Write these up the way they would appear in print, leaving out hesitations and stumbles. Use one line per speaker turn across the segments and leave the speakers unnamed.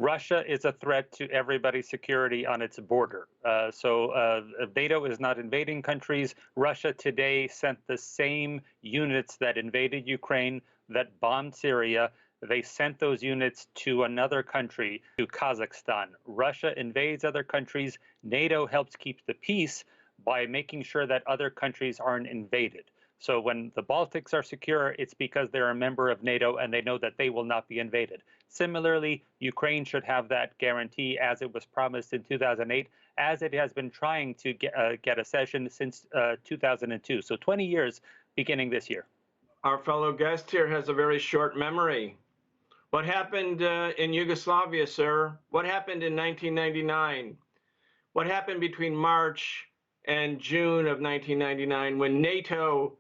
Russia is a threat to everybody's security on its border. NATO is not invading countries. Russia today sent the same units that invaded Ukraine, that bombed Syria. They sent those units to another country, to Kazakhstan. Russia invades other countries. NATO helps keep the peace by making sure that other countries aren't invaded. So when the Baltics are secure, it's because they're a member of NATO and they know that they will not be invaded. Similarly, Ukraine should have that guarantee as it was promised in 2008, as it has been trying to get accession since 2002. So 20 years beginning this year.
Our fellow guest here has a very short memory. What happened in Yugoslavia, sir? What happened in 1999? What happened between March and June of 1999 when NATO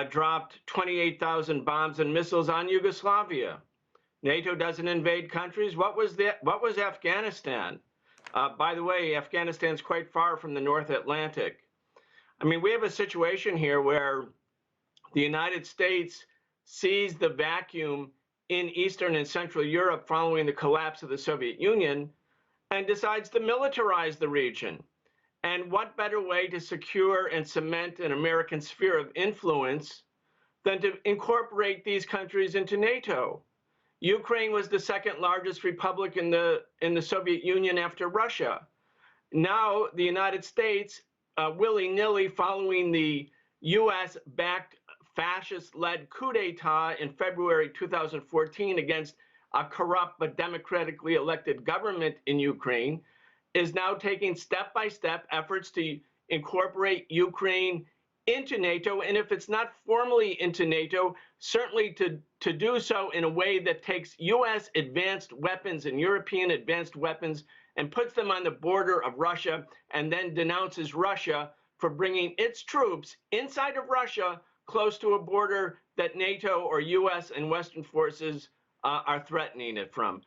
dropped 28,000 bombs and missiles on Yugoslavia? NATO doesn't invade countries. What was that? What was Afghanistan? By the way, Afghanistan's quite far from the North Atlantic. I mean, we have a situation here where the United States sees the vacuum in Eastern and Central Europe following the collapse of the Soviet Union and decides to militarize the region. And what better way to secure and cement an American sphere of influence than to incorporate these countries into NATO? Ukraine was the second largest republic in the Soviet Union after Russia. Now the United States, willy-nilly following the U.S.-backed fascist-led coup d'etat in February 2014 against a corrupt but democratically elected government in Ukraine, is now taking step-by-step efforts to incorporate Ukraine into NATO, and if it's not formally into NATO, certainly to do so in a way that takes U.S. advanced weapons and European advanced weapons and puts them on the border of Russia, and then denounces Russia for bringing its troops inside of Russia close to a border that NATO or U.S. and Western forces are threatening it from.